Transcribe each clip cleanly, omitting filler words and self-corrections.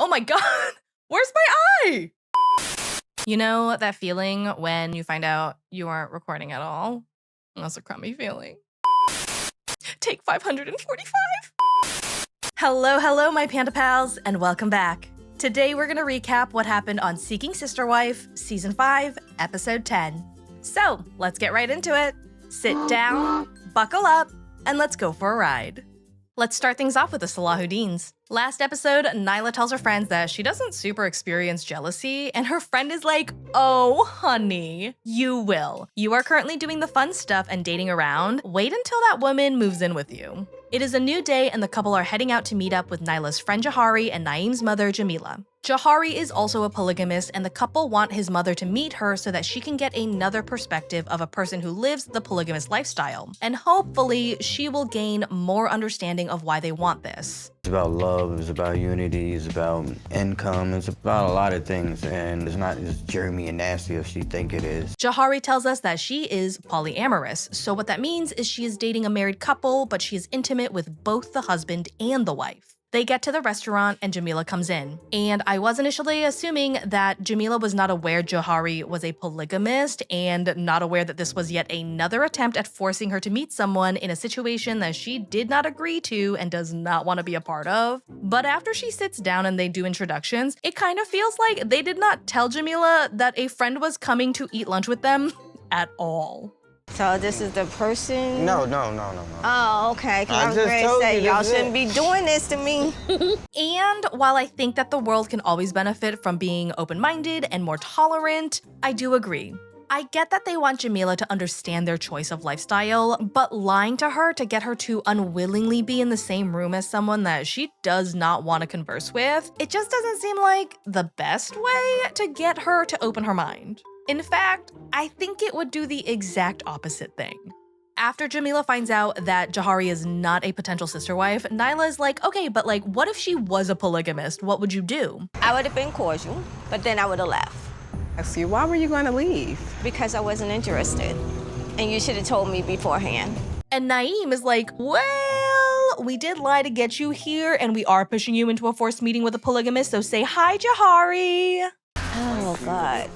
Oh my God, where's my eye? You know that feeling when you find out you aren't recording at all? That's a crummy feeling. Take 545. Hello, my panda pals, and welcome back. Today we're gonna recap what happened on Seeking Sister Wife, Season 5, Episode 10. So, let's get right into it. Sit down, buckle up, and let's go for a ride. Let's start things off with the Salahuddins. Last episode, Nyla tells her friends that she doesn't super experience jealousy, and her friend is like, oh, honey, you will. You are currently doing the fun stuff and dating around. Wait until that woman moves in with you. It is a new day, and the couple are heading out to meet up with Nyla's friend Jahari and Naeem's mother, Jamila. Jahari is also a polygamist, and the couple want his mother to meet her so that she can get another perspective of a person who lives the polygamous lifestyle. And hopefully, she will gain more understanding of why they want this. It's about love, it's about unity, it's about income, it's about a lot of things, and it's not as germy and nasty as she think it is. Jahari tells us that she is polyamorous, so what that means is she is dating a married couple, but she is intimate with both the husband and the wife. They get to the restaurant and Jamila comes in. And I was initially assuming that Jamila was not aware Jahari was a polygamist and not aware that this was yet another attempt at forcing her to meet someone in a situation that she did not agree to and does not want to be a part of. But after she sits down and they do introductions, it kind of feels like they did not tell Jamila that a friend was coming to eat lunch with them at all. So this is the person? No. Oh, okay. Because I was ready to say, y'all shouldn't be doing this to me. And while I think that the world can always benefit from being open-minded and more tolerant, I do agree. I get that they want Jamila to understand their choice of lifestyle, but lying to her to get her to unwillingly be in the same room as someone that she does not want to converse with, it just doesn't seem like the best way to get her to open her mind. In fact, I think it would do the exact opposite thing. After Jamila finds out that Jahari is not a potential sister wife, Nyla is like, okay, but like, what if she was a polygamist? What would you do? I would have been cordial, but then I would have left. Ask you, why were you going to leave? Because I wasn't interested. And you should have told me beforehand. And Naeem is like, well, we did lie to get you here, and we are pushing you into a forced meeting with a polygamist, so say hi, Jahari. Oh, God.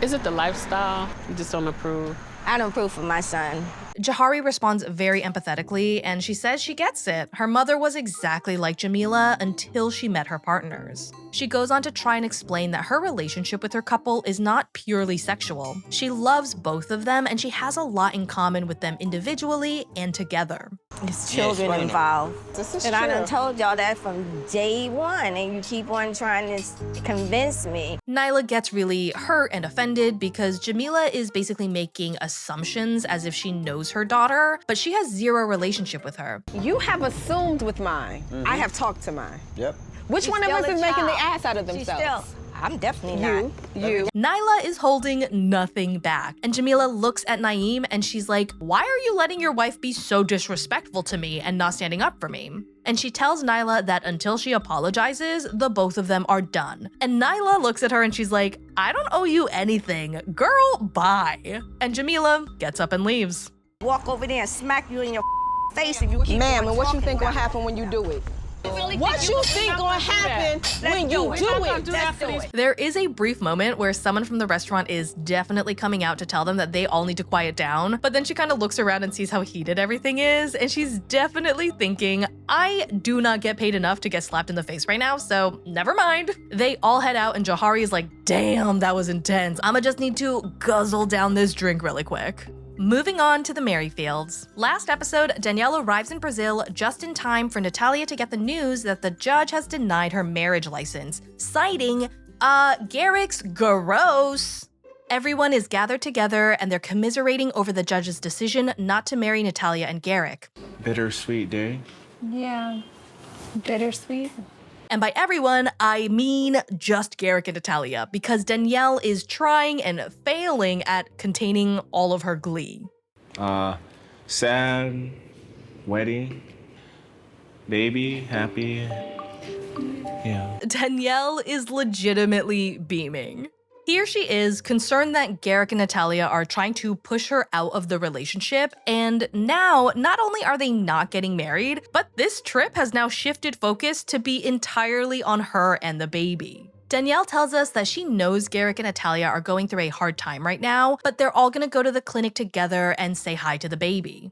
Is it the lifestyle? You just don't approve? I don't approve for my son. Jahari responds very empathetically, and she says she gets it. Her mother was exactly like Jamila until she met her partners. She goes on to try and explain that her relationship with her couple is not purely sexual. She loves both of them, and she has a lot in common with them individually and together. There's children involved. This is And true. I done told y'all that from day one, and you keep on trying to convince me. Nyla gets really hurt and offended because Jamila is basically making assumptions as if she knows her daughter, but she has zero relationship with her. You have assumed with mine. I have talked to mine. Yep. Which She's one of still us a is making the child. ass out of She's themselves? still, I'm definitely not. You. Nyla is holding nothing back, and Jamila looks at Naeem and she's like, why are you letting your wife be so disrespectful to me and not standing up for me? And she tells Nyla that until she apologizes, the both of them are done. And Nyla looks at her and she's like, I don't owe you anything. Girl, bye. And Jamila gets up and leaves. Walk over there and smack you in your face if you keep Ma'am, on and what you talking think gonna about happen when you do it? What you think gonna happen when you do it? Let's do it. There is a brief moment where someone from the restaurant is definitely coming out to tell them that they all need to quiet down, but then she kind of looks around and sees how heated everything is, and she's definitely thinking, I do not get paid enough to get slapped in the face right now, so never mind. They all head out and Jahari is like, damn, that was intense. I'ma just need to guzzle down this drink really quick. Moving on to the Merrifields. Last episode, Danielle arrives in Brazil just in time for Natalia to get the news that the judge has denied her marriage license, citing, Garrick's gross. Everyone is gathered together and they're commiserating over the judge's decision not to marry Natalia and Garrick. Bittersweet day. Yeah, bittersweet. And by everyone, I mean just Garrick and Natalia, because Danielle is trying and failing at containing all of her glee. Sad, wedding, baby, happy. Yeah. Danielle is legitimately beaming. Here she is, concerned that Garrick and Natalia are trying to push her out of the relationship, and now not only are they not getting married, but this trip has now shifted focus to be entirely on her and the baby. Danielle tells us that she knows Garrick and Natalia are going through a hard time right now, but they're all gonna go to the clinic together and say hi to the baby.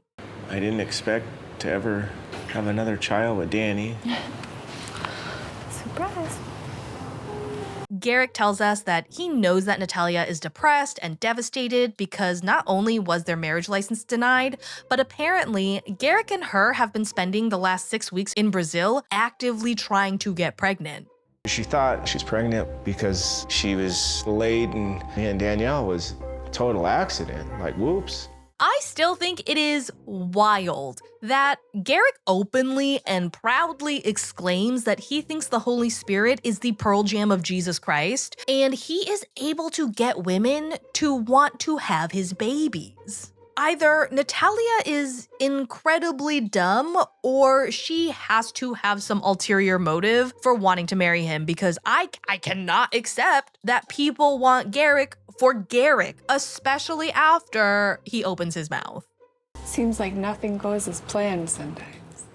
I didn't expect to ever have another child with Danny. Surprise. Garrick tells us that he knows that Natalia is depressed and devastated because not only was their marriage license denied, but apparently Garrick and her have been spending the last 6 weeks in Brazil actively trying to get pregnant. She thought she's pregnant because she was late and Danielle was a total accident, like whoops. I still think it is wild that Garrick openly and proudly exclaims that he thinks the Holy Spirit is the Pearl Jam of Jesus Christ, and he is able to get women to want to have his babies. Either Natalia is incredibly dumb or she has to have some ulterior motive for wanting to marry him, because I cannot accept that people want Garrick for Garrick, especially after he opens his mouth. Seems like nothing goes as planned sometimes.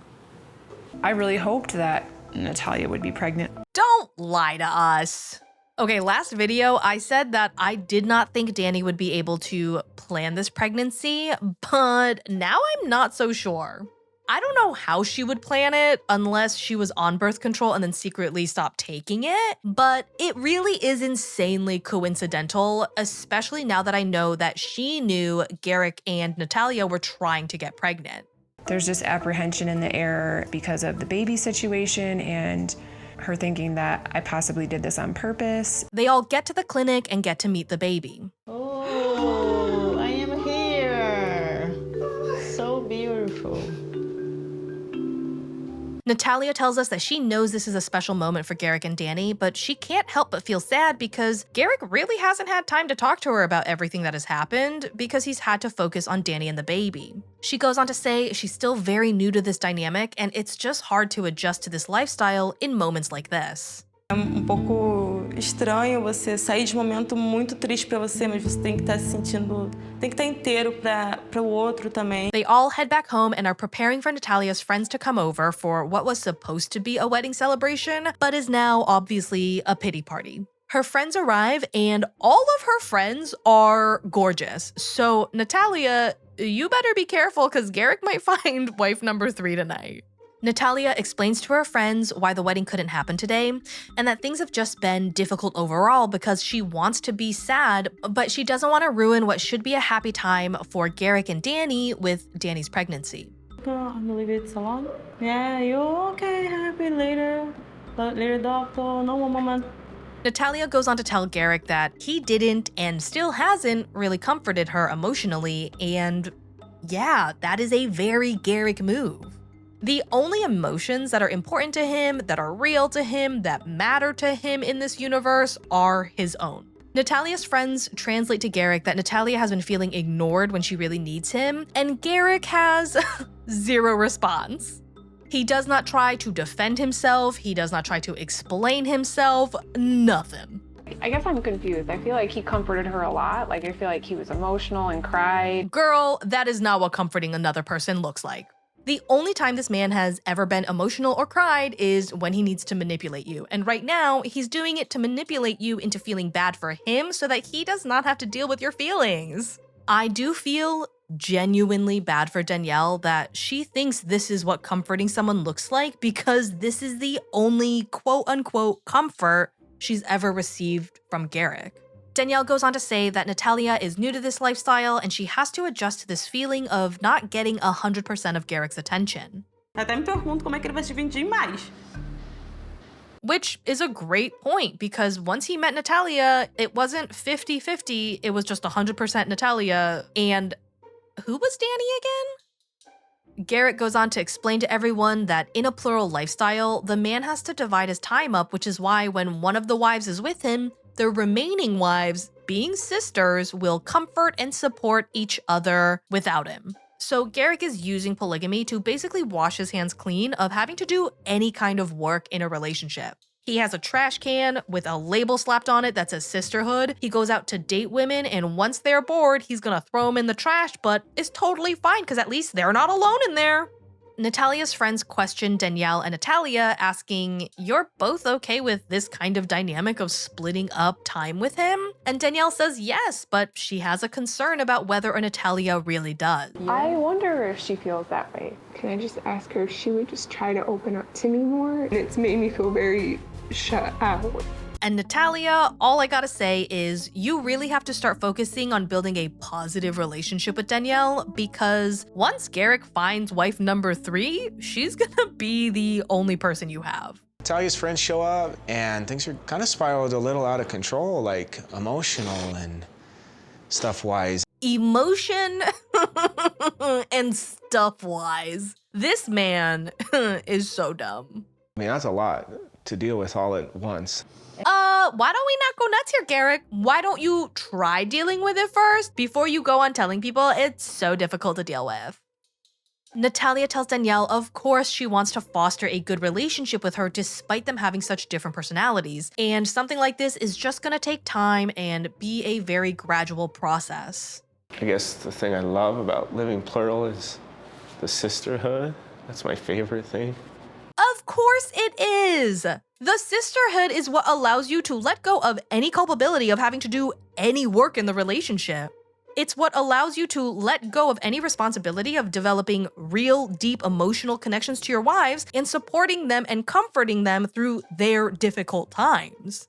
I really hoped that Natalia would be pregnant. Don't lie to us. Okay, last video, I said that I did not think Danny would be able to plan this pregnancy, but now I'm not so sure. I don't know how she would plan it unless she was on birth control and then secretly stopped taking it, but it really is insanely coincidental, especially now that I know that she knew Garrick and Natalia were trying to get pregnant. There's just apprehension in the air because of the baby situation and her thinking that I possibly did this on purpose. They all get to the clinic and get to meet the baby. Oh, I am here. So beautiful. Natalia tells us that she knows this is a special moment for Garrick and Danny, but she can't help but feel sad because Garrick really hasn't had time to talk to her about everything that has happened because he's had to focus on Danny and the baby. She goes on to say she's still very new to this dynamic and it's just hard to adjust to this lifestyle in moments like this. Pouco estranho você sair de um momento muito triste para você, mas você tem que estar se sentindo, tem que estar inteiro para o outro também. They all head back home and are preparing for Natalia's friends to come over for what was supposed to be a wedding celebration, but is now obviously a pity party. Her friends arrive and all of her friends are gorgeous. So Natalia, you better be careful because Garrick might find wife number 3 tonight. Natalia explains to her friends why the wedding couldn't happen today, and that things have just been difficult overall because she wants to be sad, but she doesn't want to ruin what should be a happy time for Garrick and Danny with Danny's pregnancy. Oh, leave it so long. Yeah, you okay? Happy later. Later, doctor. No one moment. Natalia goes on to tell Garrick that he didn't and still hasn't really comforted her emotionally, and yeah, that is a very Garrick move. The only emotions that are important to him, that are real to him, that matter to him in this universe are his own. Natalia's friends translate to Garrick that Natalia has been feeling ignored when she really needs him, and Garrick has zero response. He does not try to defend himself, he does not try to explain himself, nothing. I guess I'm confused. I feel like he comforted her a lot. Like, I feel like he was emotional and cried. Girl, that is not what comforting another person looks like. The only time this man has ever been emotional or cried is when he needs to manipulate you. And right now, he's doing it to manipulate you into feeling bad for him so that he does not have to deal with your feelings. I do feel genuinely bad for Danielle that she thinks this is what comforting someone looks like because this is the only quote-unquote comfort she's ever received from Garrick. Danielle goes on to say that Natalia is new to this lifestyle and she has to adjust to this feeling of not getting 100% of Garrick's attention. Até me pergunto como é que ele vai se dividir mais. Which is a great point because once he met Natalia, it wasn't 50-50, it was just 100% Natalia. And who was Danny again? Garrick goes on to explain to everyone that in a plural lifestyle, the man has to divide his time up, which is why when one of the wives is with him, the remaining wives, being sisters, will comfort and support each other without him. So Garrick is using polygamy to basically wash his hands clean of having to do any kind of work in a relationship. He has a trash can with a label slapped on it that says sisterhood. He goes out to date women, and once they're bored, he's gonna throw them in the trash, but it's totally fine because at least they're not alone in there. Natalia's friends question Danielle and Natalia, asking, "You're both okay with this kind of dynamic of splitting up time with him?" And Danielle says yes, but she has a concern about whether or Natalia really does. I wonder if she feels that way. Can I just ask her if she would just try to open up to me more? And it's made me feel very shut out. And Natalia, all I gotta say is you really have to start focusing on building a positive relationship with Danielle, because once Garrick finds wife number 3, she's gonna be the only person you have. Natalia's friends show up, and things are kind of spiraled a little out of control, like emotional and stuff-wise. Emotion and stuff-wise. This man is so dumb. I mean, that's a lot to deal with all at once. Why don't we not go nuts here, Garrick? Why don't you try dealing with it first before you go on telling people it's so difficult to deal with? Natalia tells Danielle of course she wants to foster a good relationship with her despite them having such different personalities, and something like this is just gonna take time and be a very gradual process. I guess the thing I love about living plural is the sisterhood. That's my favorite thing. Of course it is! The sisterhood is what allows you to let go of any culpability of having to do any work in the relationship. It's what allows you to let go of any responsibility of developing real, deep emotional connections to your wives and supporting them and comforting them through their difficult times.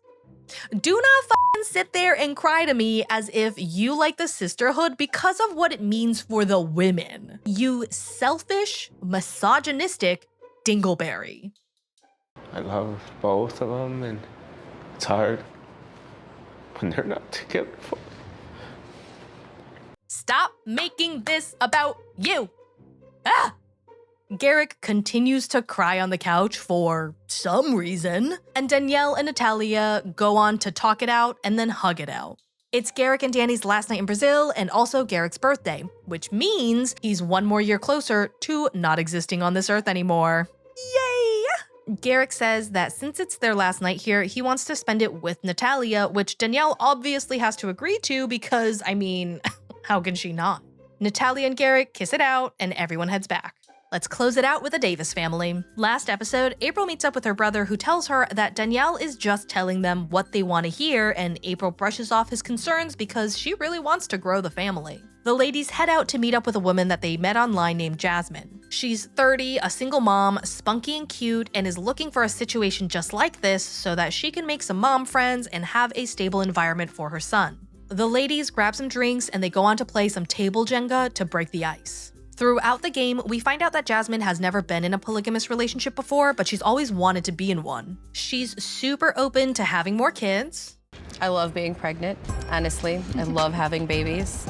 Do not fucking sit there and cry to me as if you like the sisterhood because of what it means for the women. You selfish, misogynistic dingleberry. I love both of them, and it's hard when they're not together. Stop making this about you. Ah! Garrick continues to cry on the couch for some reason, and Danielle and Natalia go on to talk it out and then hug it out. It's Garrick and Danny's last night in Brazil and also Garrick's birthday, which means he's one more year closer to not existing on this earth anymore. Yay! Garrick says that since it's their last night here, he wants to spend it with Natalia, which Danielle obviously has to agree to because, I mean, how can she not? Natalia and Garrick kiss it out and everyone heads back. Let's close it out with the Davis family. Last episode, April meets up with her brother who tells her that Danielle is just telling them what they want to hear, and April brushes off his concerns because she really wants to grow the family. The ladies head out to meet up with a woman that they met online named Jasmine. She's 30, a single mom, spunky and cute, and is looking for a situation just like this so that she can make some mom friends and have a stable environment for her son. The ladies grab some drinks and they go on to play some table Jenga to break the ice. Throughout the game, we find out that Jasmine has never been in a polygamous relationship before, but she's always wanted to be in one. She's super open to having more kids. I love being pregnant, honestly. I love having babies.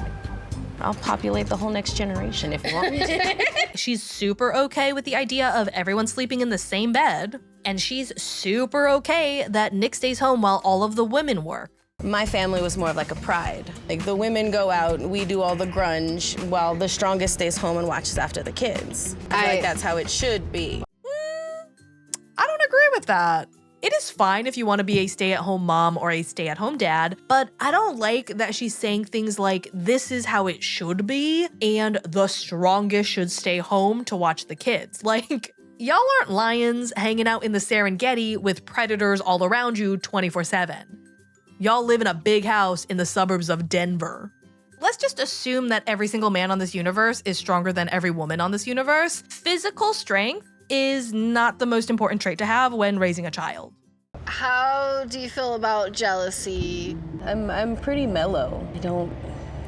I'll populate the whole next generation if you want me to. She's super okay with the idea of everyone sleeping in the same bed. And she's super okay that Nick stays home while all of the women work. My family was more of like a pride. Like the women go out, we do all the grunge, while the strongest stays home and watches after the kids. I feel like that's how it should be. I don't agree with that. It is fine if you want to be a stay-at-home mom or a stay-at-home dad, but I don't like that she's saying things like, this is how it should be, and the strongest should stay home to watch the kids. Like, y'all aren't lions hanging out in the Serengeti with predators all around you 24/7. Y'all live in a big house in the suburbs of Denver. Let's just assume that every single man on this universe is stronger than every woman on this universe. Physical strength is not the most important trait to have when raising a child. How do you feel about jealousy? I'm pretty mellow. I don't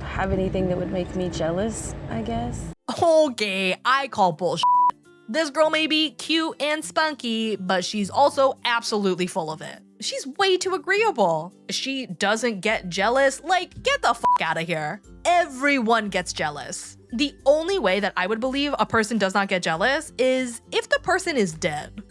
have anything that would make me jealous, I guess. Okay, I call bullshit. This girl may be cute and spunky, but she's also absolutely full of it. She's way too agreeable. She doesn't get jealous. Like, get the fuck out of here. Everyone gets jealous. The only way that I would believe a person does not get jealous is if the person is dead.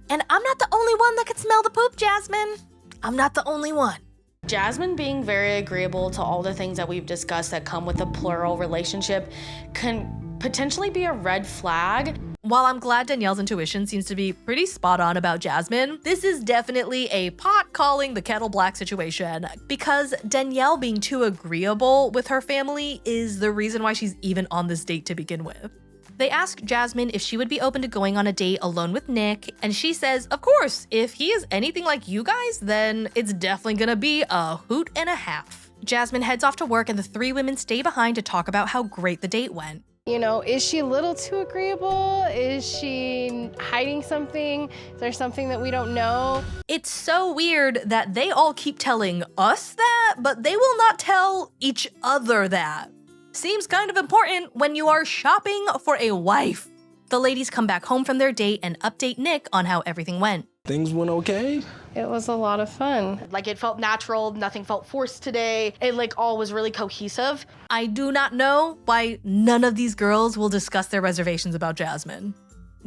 And I'm not the only one that can smell the poop, Jasmine. I'm not the only one. Jasmine being very agreeable to all the things that we've discussed that come with a plural relationship can potentially be a red flag. While I'm glad Danielle's intuition seems to be pretty spot on about Jasmine, this is definitely a pot calling the kettle black situation, because Danielle being too agreeable with her family is the reason why she's even on this date to begin with. They ask Jasmine if she would be open to going on a date alone with Nick, and she says, of course, if he is anything like you guys, then it's definitely gonna be a hoot and a half. Jasmine heads off to work and the three women stay behind to talk about how great the date went. You know, is she a little too agreeable? Is she hiding something? Is there something that we don't know? It's so weird that they all keep telling us that, but they will not tell each other that. Seems kind of important when you are shopping for a wife. The ladies come back home from their date and update Nick on how everything went. Things went okay. It was a lot of fun. Like, it felt natural, nothing felt forced today. It like all was really cohesive. I do not know why none of these girls will discuss their reservations about Jasmine.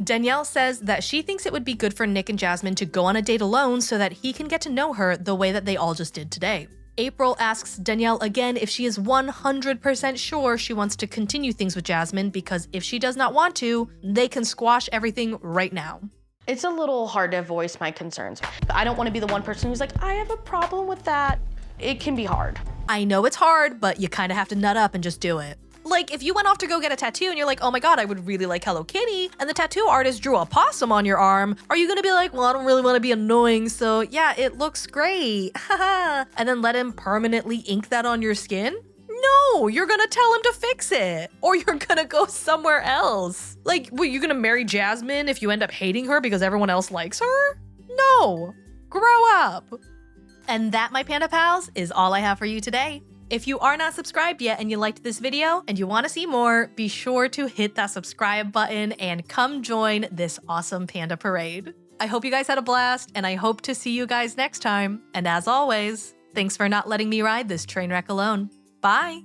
Danielle says that she thinks it would be good for Nick and Jasmine to go on a date alone so that he can get to know her the way that they all just did today. April asks Danielle again if she is 100% sure she wants to continue things with Jasmine, because if she does not want to, they can squash everything right now. It's a little hard to voice my concerns. I don't want to be the one person who's like, I have a problem with that. It can be hard. I know it's hard, but you kind of have to nut up and just do it. Like, if you went off to go get a tattoo and you're like, oh my god, I would really like Hello Kitty, and the tattoo artist drew a possum on your arm, are you gonna be like, well, I don't really want to be annoying, so yeah, it looks great, haha, and then let him permanently ink that on your skin? No, you're gonna tell him to fix it, or you're gonna go somewhere else. Like, what, you gonna marry Jasmine if you end up hating her because everyone else likes her? No, grow up. And that, my Panda Pals, is all I have for you today. If you are not subscribed yet and you liked this video and you want to see more, be sure to hit that subscribe button and come join this awesome panda parade. I hope you guys had a blast, and I hope to see you guys next time. And as always, thanks for not letting me ride this train wreck alone. Bye!